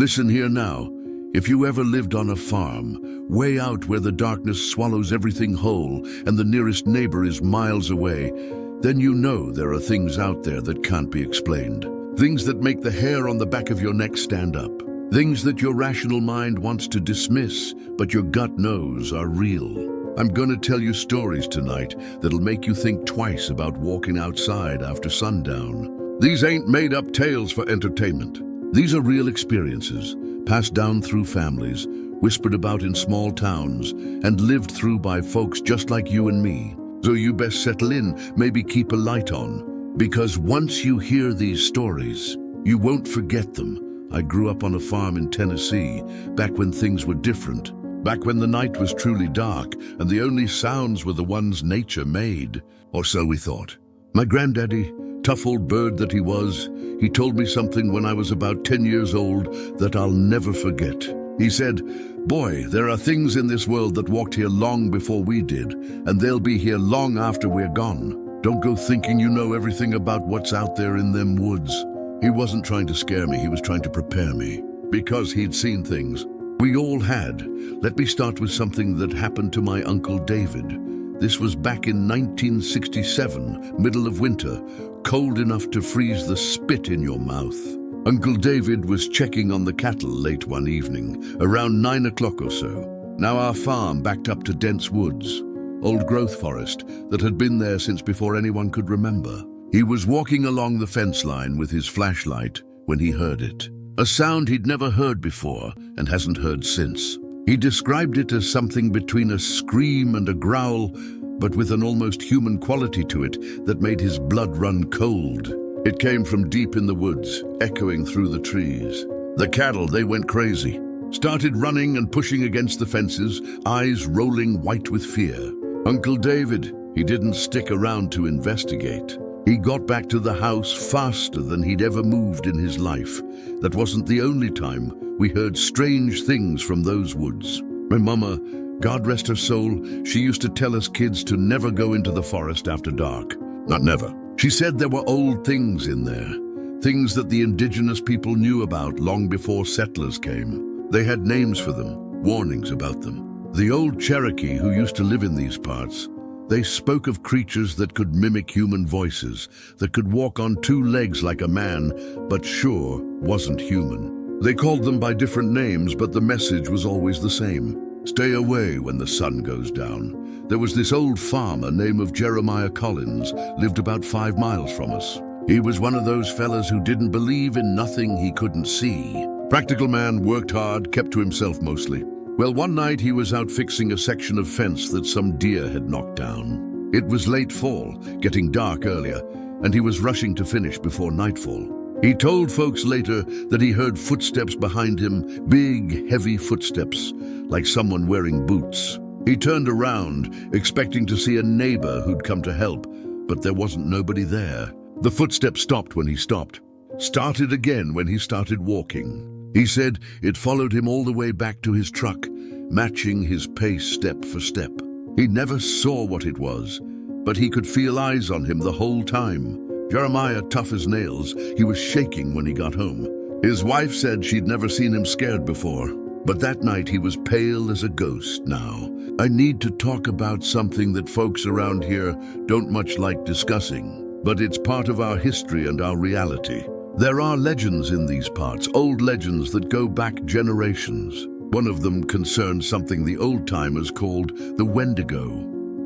Listen here now. If you ever lived on a farm, way out where the darkness swallows everything whole and the nearest neighbor is miles away, then you know there are things out there that can't be explained. Things that make the hair on the back of your neck stand up. Things that your rational mind wants to dismiss, but your gut knows are real. I'm gonna tell you stories tonight that'll make you think twice about walking outside after sundown. These ain't made-up tales for entertainment. These are real experiences, passed down through families, whispered about in small towns, and lived through by folks just like you and me. So you best settle in, maybe keep a light on, because once you hear these stories, you won't forget them. I grew up on a farm in Tennessee, back when things were different. Back when the night was truly dark and the only sounds were the ones nature made, or so we thought. My granddaddy, tough old bird that he was, he told me something when I was about 10 years old that I'll never forget. He said, "Boy, there are things in this world that walked here long before we did, and they'll be here long after we're gone. Don't go thinking you know everything about what's out there in them woods." He wasn't trying to scare me, he was trying to prepare me, because he'd seen things. We all had. Let me start with something that happened to my Uncle David. This was back in 1967, middle of winter, cold enough to freeze the spit in your mouth. Uncle David was checking on the cattle late one evening, around 9 o'clock or so. Now our farm backed up to dense woods, old growth forest that had been there since before anyone could remember. He was walking along the fence line with his flashlight when he heard it. A sound he'd never heard before and hasn't heard since. He described it as something between a scream and a growl, but with an almost human quality to it that made his blood run cold. It came from deep in the woods, echoing through the trees. The cattle, they went crazy, started running and pushing against the fences, eyes rolling white with fear. Uncle David, he didn't stick around to investigate. He got back to the house faster than he'd ever moved in his life. That wasn't the only time we heard strange things from those woods. My mama, God rest her soul, she used to tell us kids to never go into the forest after dark. Not never. She said there were old things in there, things that the indigenous people knew about long before settlers came. They had names for them, warnings about them. The old Cherokee who used to live in these parts, they spoke of creatures that could mimic human voices, that could walk on two legs like a man, but sure wasn't human. They called them by different names, but the message was always the same. Stay away when the sun goes down. There was this old farmer named Jeremiah Collins, lived about 5 miles from us. He was one of those fellas who didn't believe in nothing he couldn't see. Practical man, worked hard, kept to himself mostly. Well, one night he was out fixing a section of fence that some deer had knocked down. It was late fall, getting dark earlier, and he was rushing to finish before nightfall. He told folks later that he heard footsteps behind him, big, heavy footsteps, like someone wearing boots. He turned around, expecting to see a neighbor who'd come to help, but there wasn't nobody there. The footsteps stopped when he stopped, started again when he started walking. He said it followed him all the way back to his truck, matching his pace step for step. He never saw what it was, but he could feel eyes on him the whole time. Jeremiah, tough as nails, he was shaking when he got home. His wife said she'd never seen him scared before, but that night he was pale as a ghost now. I need to talk about something that folks around here don't much like discussing, but it's part of our history and our reality. There are legends in these parts, old legends that go back generations. One of them concerns something the old-timers called the Wendigo.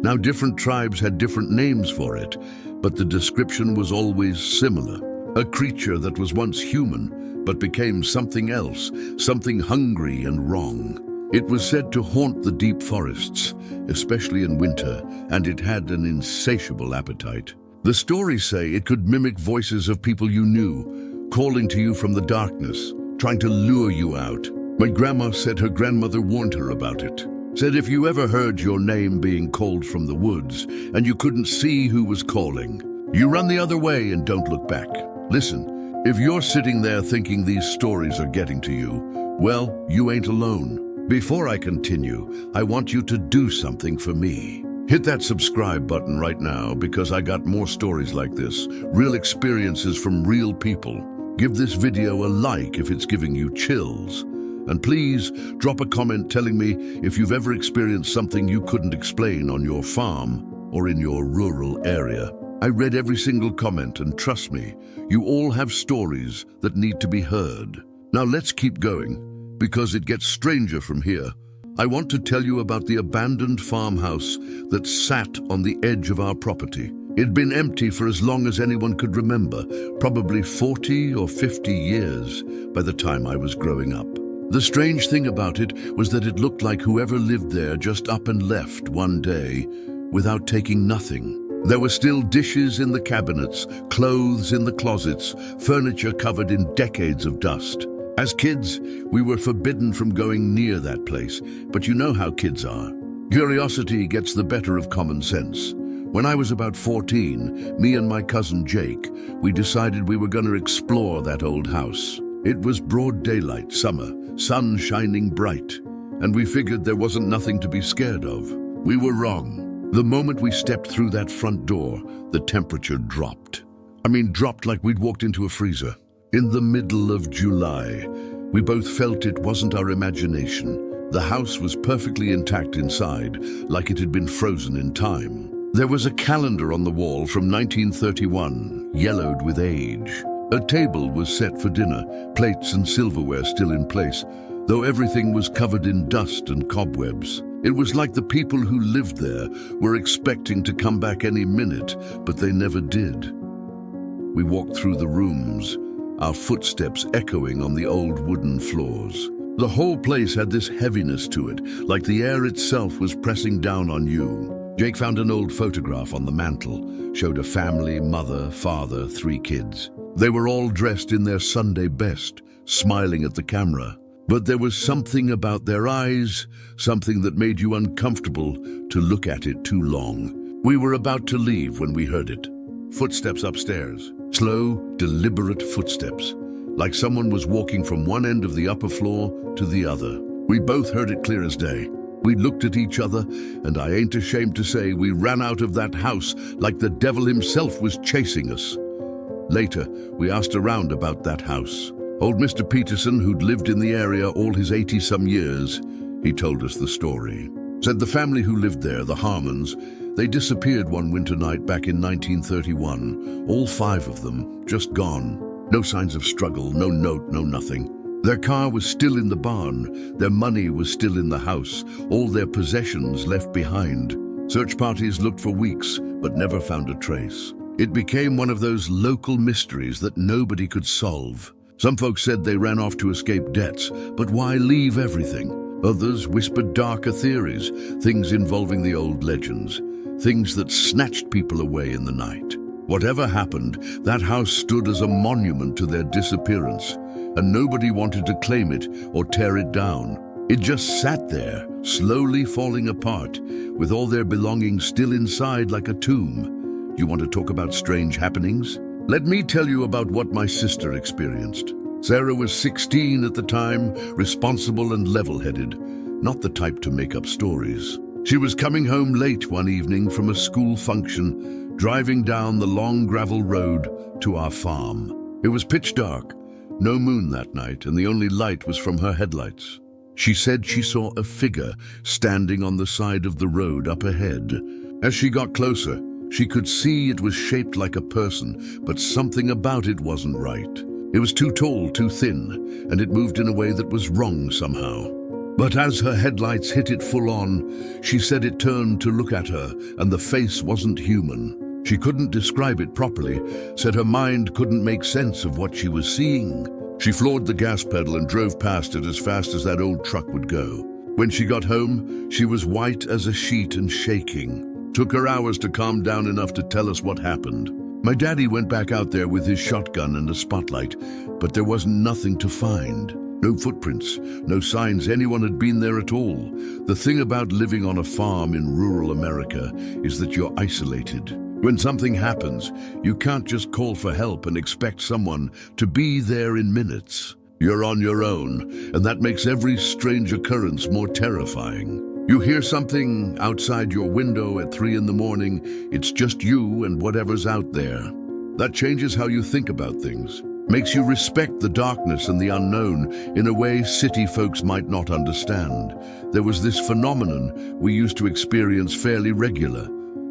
Now, different tribes had different names for it, but the description was always similar. A creature that was once human, but became something else, something hungry and wrong. It was said to haunt the deep forests, especially in winter, and it had an insatiable appetite. The stories say it could mimic voices of people you knew, calling to you from the darkness, trying to lure you out. My grandma said her grandmother warned her about it. Said if you ever heard your name being called from the woods and you couldn't see who was calling, you run the other way and don't look back. Listen, if you're sitting there thinking these stories are getting to you, well, you ain't alone. Before I continue, I want you to do something for me. Hit that subscribe button right now because I got more stories like this, real experiences from real people. Give this video a like if it's giving you chills. And please drop a comment telling me if you've ever experienced something you couldn't explain on your farm or in your rural area. I read every single comment, and trust me, you all have stories that need to be heard. Now let's keep going, because it gets stranger from here. I want to tell you about the abandoned farmhouse that sat on the edge of our property. It'd been empty for as long as anyone could remember, probably 40 or 50 years by the time I was growing up. The strange thing about it was that it looked like whoever lived there just up and left one day without taking nothing. There were still dishes in the cabinets, clothes in the closets, furniture covered in decades of dust. As kids, we were forbidden from going near that place, but you know how kids are. Curiosity gets the better of common sense. When I was about 14, me and my cousin Jake, we decided we were going to explore that old house. It was broad daylight, summer, sun shining bright, and we figured there wasn't nothing to be scared of. We were wrong. The moment we stepped through that front door, the temperature dropped. Dropped like we'd walked into a freezer. In the middle of July, we both felt it wasn't our imagination. The house was perfectly intact inside, like it had been frozen in time. There was a calendar on the wall from 1931, yellowed with age. A table was set for dinner, plates and silverware still in place, though everything was covered in dust and cobwebs. It was like the people who lived there were expecting to come back any minute, but they never did. We walked through the rooms, our footsteps echoing on the old wooden floors. The whole place had this heaviness to it, like the air itself was pressing down on you. Jake found an old photograph on the mantel, showed a family, mother, father, 3 kids. They were all dressed in their Sunday best, smiling at the camera. But there was something about their eyes, something that made you uncomfortable to look at it too long. We were about to leave when we heard it. Footsteps upstairs. Slow, deliberate footsteps, like someone was walking from one end of the upper floor to the other. We both heard it clear as day. We looked at each other, and I ain't ashamed to say we ran out of that house like the devil himself was chasing us. Later, we asked around about that house. Old Mr. Peterson, who'd lived in the area all his 80-some years, he told us the story. Said the family who lived there, the Harmons, they disappeared one winter night back in 1931. All 5 of them, just gone. No signs of struggle, no note, no nothing. Their car was still in the barn. Their money was still in the house. All their possessions left behind. Search parties looked for weeks, but never found a trace. It became one of those local mysteries that nobody could solve. Some folks said they ran off to escape debts, but why leave everything? Others whispered darker theories, things involving the old legends, things that snatched people away in the night. Whatever happened, that house stood as a monument to their disappearance, and nobody wanted to claim it or tear it down. It just sat there, slowly falling apart, with all their belongings still inside like a tomb. You want to talk about strange happenings? Let me tell you about what my sister experienced. Sarah was 16 at the time, responsible and level-headed, not the type to make up stories. She was coming home late one evening from a school function, driving down the long gravel road to our farm. It was pitch dark, no moon that night, and the only light was from her headlights. She said she saw a figure standing on the side of the road up ahead. As she got closer, she could see it was shaped like a person, but something about it wasn't right. It was too tall, too thin, and it moved in a way that was wrong somehow. But as her headlights hit it full on, she said it turned to look at her, and the face wasn't human. She couldn't describe it properly, said her mind couldn't make sense of what she was seeing. She floored the gas pedal and drove past it as fast as that old truck would go. When she got home, she was white as a sheet and shaking. Took her hours to calm down enough to tell us what happened. My daddy went back out there with his shotgun and a spotlight, but there wasn't nothing to find. No footprints, no signs anyone had been there at all. The thing about living on a farm in rural America is that you're isolated. When something happens, you can't just call for help and expect someone to be there in minutes. You're on your own, and that makes every strange occurrence more terrifying. You hear something outside your window at 3 in the morning, it's just you and whatever's out there. That changes how you think about things. Makes you respect the darkness and the unknown in a way city folks might not understand. There was this phenomenon we used to experience fairly regular,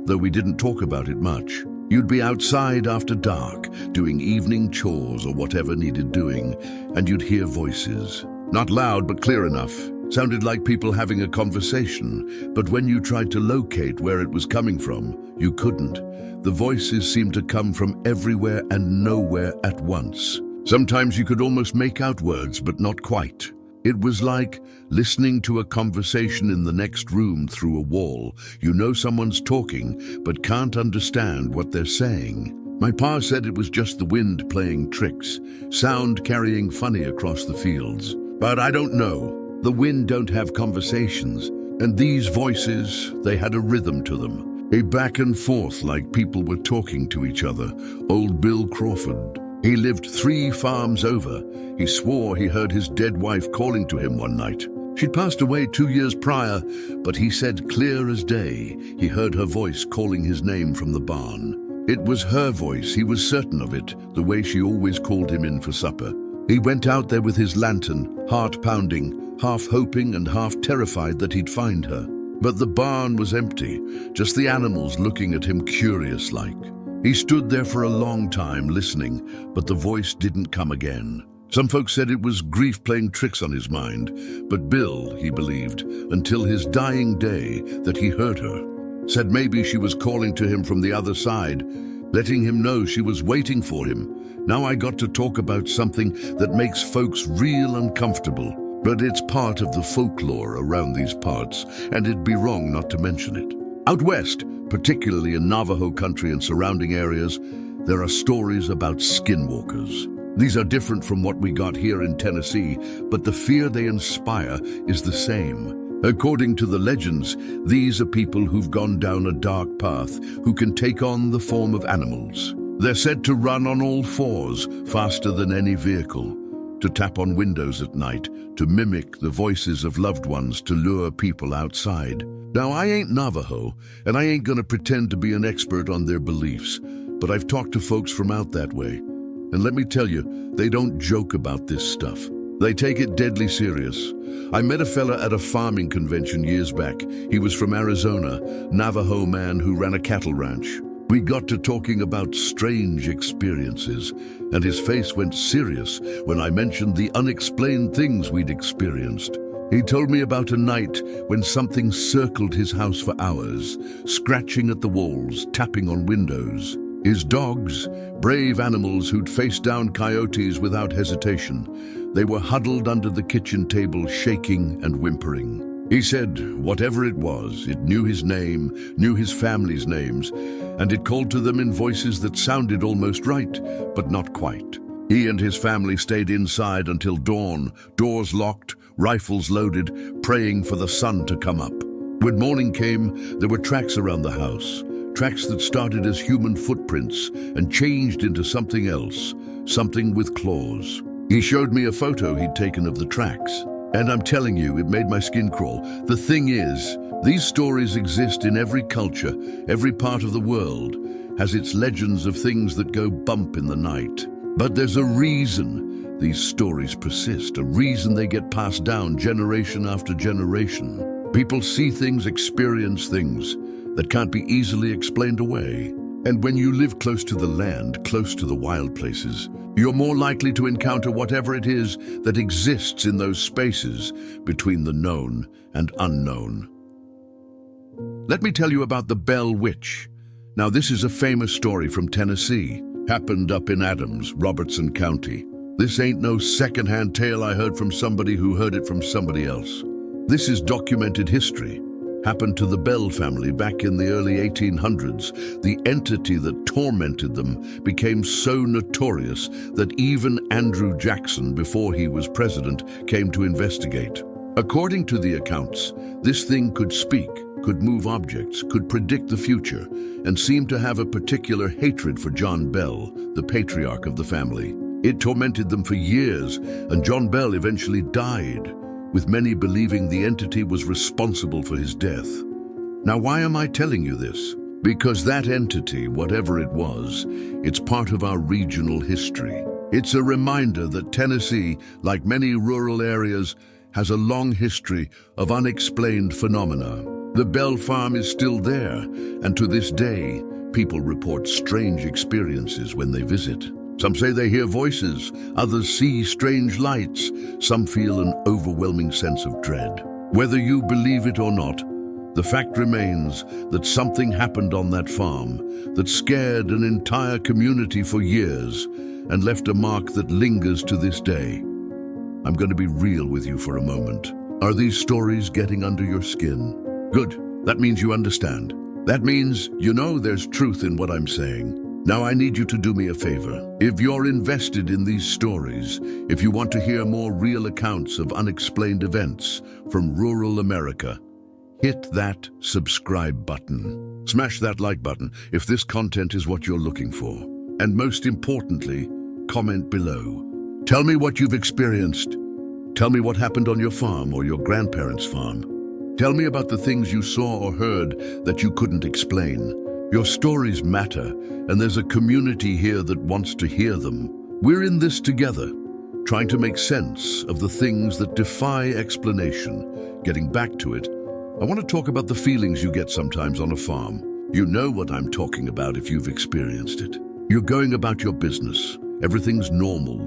though we didn't talk about it much. You'd be outside after dark, doing evening chores or whatever needed doing, and you'd hear voices. Not loud, but clear enough. Sounded like people having a conversation, but when you tried to locate where it was coming from, you couldn't. The voices seemed to come from everywhere and nowhere at once. Sometimes you could almost make out words, but not quite. It was like listening to a conversation in the next room through a wall. You know someone's talking, but can't understand what they're saying. My pa said it was just the wind playing tricks, sound carrying funny across the fields. But I don't know. The wind don't have conversations, and these voices, they had a rhythm to them. A back and forth like people were talking to each other. Old Bill Crawford. He lived 3 farms over. He swore he heard his dead wife calling to him one night. She'd passed away 2 years prior, but he said clear as day he heard her voice calling his name from the barn. It was her voice, he was certain of it, the way she always called him in for supper. He went out there with his lantern, heart pounding, half hoping and half terrified that he'd find her. But the barn was empty, just the animals looking at him curious-like. He stood there for a long time listening, but the voice didn't come again. Some folks said it was grief playing tricks on his mind, but Bill, he believed, until his dying day, that he heard her. Said maybe she was calling to him from the other side, letting him know she was waiting for him. Now I got to talk about something that makes folks real uncomfortable, but it's part of the folklore around these parts, and it'd be wrong not to mention it. Out west, particularly in Navajo country and surrounding areas, there are stories about skinwalkers. These are different from what we got here in Tennessee, but the fear they inspire is the same. According to the legends, these are people who've gone down a dark path, who can take on the form of animals. They're said to run on all fours, faster than any vehicle, to tap on windows at night, to mimic the voices of loved ones to lure people outside. Now, I ain't Navajo, and I ain't gonna pretend to be an expert on their beliefs, but I've talked to folks from out that way. And let me tell you, they don't joke about this stuff. They take it deadly serious. I met a fella at a farming convention years back. He was from Arizona, Navajo man who ran a cattle ranch. We got to talking about strange experiences, and his face went serious when I mentioned the unexplained things we'd experienced. He told me about a night when something circled his house for hours, scratching at the walls, tapping on windows. His dogs, brave animals who'd faced down coyotes without hesitation, they were huddled under the kitchen table, shaking and whimpering. He said, whatever it was, it knew his name, knew his family's names, and it called to them in voices that sounded almost right, but not quite. He and his family stayed inside until dawn, doors locked, rifles loaded, praying for the sun to come up. When morning came, there were tracks around the house, tracks that started as human footprints and changed into something else, something with claws. He showed me a photo he'd taken of the tracks, and I'm telling you, it made my skin crawl. The thing is, these stories exist in every culture, every part of the world has its legends of things that go bump in the night. But there's a reason these stories persist, a reason they get passed down generation after generation. People see things, experience things that can't be easily explained away. And when you live close to the land, close to the wild places, you're more likely to encounter whatever it is that exists in those spaces between the known and unknown. Let me tell you about the Bell Witch. Now, this is a famous story from Tennessee. Happened up in Adams, Robertson County. This ain't no secondhand tale I heard from somebody who heard it from somebody else. This is documented history. Happened to the Bell family back in the early 1800s. The entity that tormented them became so notorious that even Andrew Jackson, before he was president, came to investigate. According to the accounts, this thing could speak, could move objects, could predict the future, and seemed to have a particular hatred for John Bell, the patriarch of the family. It tormented them for years, and John Bell eventually died, with many believing the entity was responsible for his death. Now, why am I telling you this? Because that entity, whatever it was, it's part of our regional history. It's a reminder that Tennessee, like many rural areas, has a long history of unexplained phenomena. The Bell Farm is still there, and to this day, people report strange experiences when they visit. Some say they hear voices, others see strange lights, some feel an overwhelming sense of dread. Whether you believe it or not, the fact remains that something happened on that farm that scared an entire community for years and left a mark that lingers to this day. I'm going to be real with you for a moment. Are these stories getting under your skin? Good. That means you understand. That means you know there's truth in what I'm saying. Now I need you to do me a favor. If you're invested in these stories, if you want to hear more real accounts of unexplained events from rural America, hit that subscribe button. Smash that like button if this content is what you're looking for. And most importantly, comment below. Tell me what you've experienced. Tell me what happened on your farm or your grandparents' farm. Tell me about the things you saw or heard that you couldn't explain. Your stories matter, and there's a community here that wants to hear them. We're in this together, trying to make sense of the things that defy explanation. Getting back to it, I want to talk about the feelings you get sometimes on a farm. You know what I'm talking about if you've experienced it. You're going about your business, everything's normal,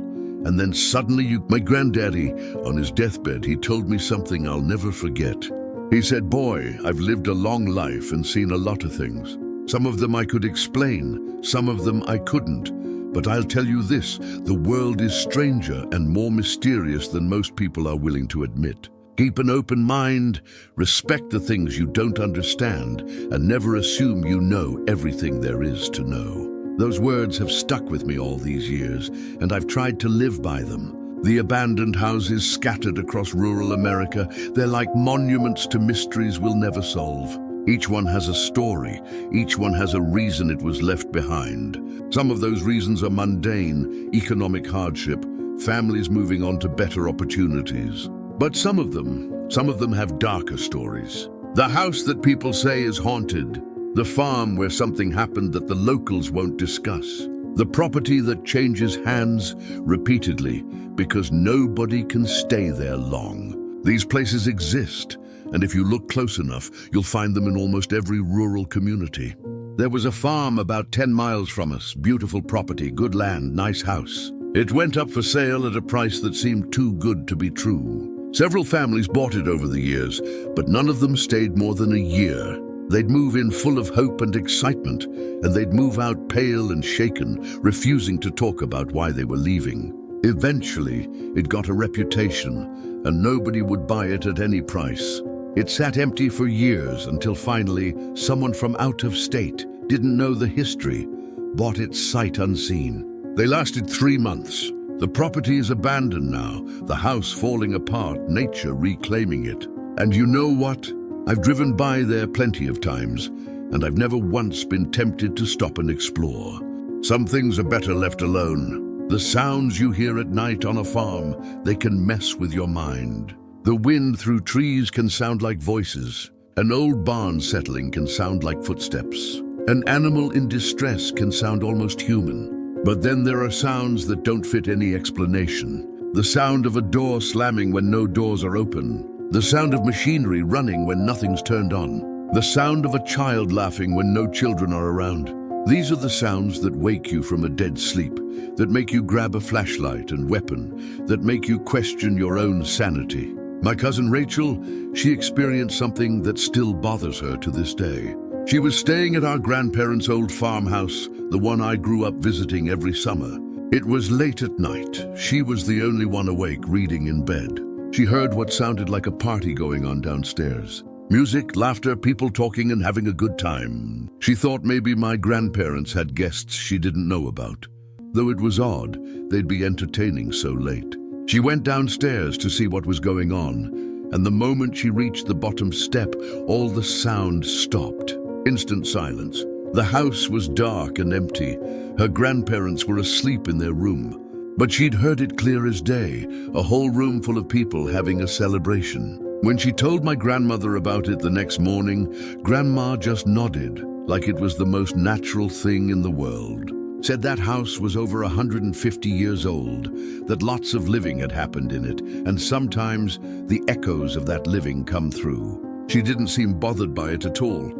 and then suddenly my granddaddy, on his deathbed, he told me something I'll never forget. He said, "Boy, I've lived a long life and seen a lot of things. Some of them I could explain, some of them I couldn't. But I'll tell you this, the world is stranger and more mysterious than most people are willing to admit. Keep an open mind, respect the things you don't understand, and never assume you know everything there is to know." Those words have stuck with me all these years, and I've tried to live by them. The abandoned houses scattered across rural America, they're like monuments to mysteries we'll never solve. Each one has a story, each one has a reason it was left behind. Some of those reasons are mundane, economic hardship, families moving on to better opportunities. But some of them have darker stories. The house that people say is haunted, the farm where something happened that the locals won't discuss, the property that changes hands repeatedly because nobody can stay there long. These places exist, and if you look close enough, you'll find them in almost every rural community. There was a farm about 10 miles from us, beautiful property, good land, nice house. It went up for sale at a price that seemed too good to be true. Several families bought it over the years, but none of them stayed more than a year. They'd move in full of hope and excitement, and they'd move out pale and shaken, refusing to talk about why they were leaving. Eventually, it got a reputation, and nobody would buy it at any price. It sat empty for years until finally someone from out of state, didn't know the history, bought it sight unseen. They lasted 3 months. The property is abandoned now, the house falling apart, nature reclaiming it. And you know what? I've driven by there plenty of times, and I've never once been tempted to stop and explore. Some things are better left alone. The sounds you hear at night on a farm, they can mess with your mind. The wind through trees can sound like voices. An old barn settling can sound like footsteps. An animal in distress can sound almost human. But then there are sounds that don't fit any explanation. The sound of a door slamming when no doors are open. The sound of machinery running when nothing's turned on. The sound of a child laughing when no children are around. These are the sounds that wake you from a dead sleep, that make you grab a flashlight and weapon, that make you question your own sanity. My cousin Rachel, she experienced something that still bothers her to this day. She was staying at our grandparents' old farmhouse, the one I grew up visiting every summer. It was late at night. She was the only one awake, reading in bed. She heard what sounded like a party going on downstairs. Music, laughter, people talking and having a good time. She thought maybe my grandparents had guests she didn't know about. Though it was odd, they'd be entertaining so late. She went downstairs to see what was going on, and the moment she reached the bottom step, all the sound stopped. Instant silence. The house was dark and empty. Her grandparents were asleep in their room. But she'd heard it clear as day, a whole room full of people having a celebration. When she told my grandmother about it the next morning, Grandma just nodded, like it was the most natural thing in the world. said that house was over 150 years old, that lots of living had happened in it, and sometimes the echoes of that living come through. She didn't seem bothered by it at all,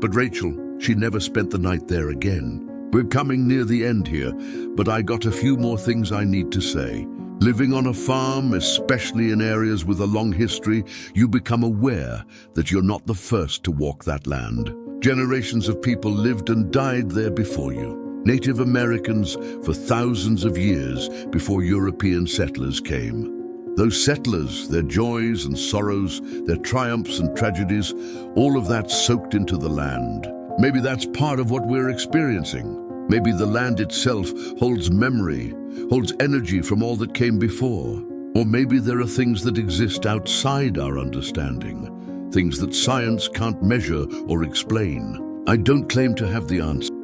but Rachel, she never spent the night there again. We're coming near the end here, but I got a few more things I need to say. Living on a farm, especially in areas with a long history, you become aware that you're not the first to walk that land. Generations of people lived and died there before you. Native Americans for thousands of years before European settlers came. Those settlers, their joys and sorrows, their triumphs and tragedies, all of that soaked into the land. Maybe that's part of what we're experiencing. Maybe the land itself holds memory, holds energy from all that came before. Or maybe there are things that exist outside our understanding, things that science can't measure or explain. I don't claim to have the answer.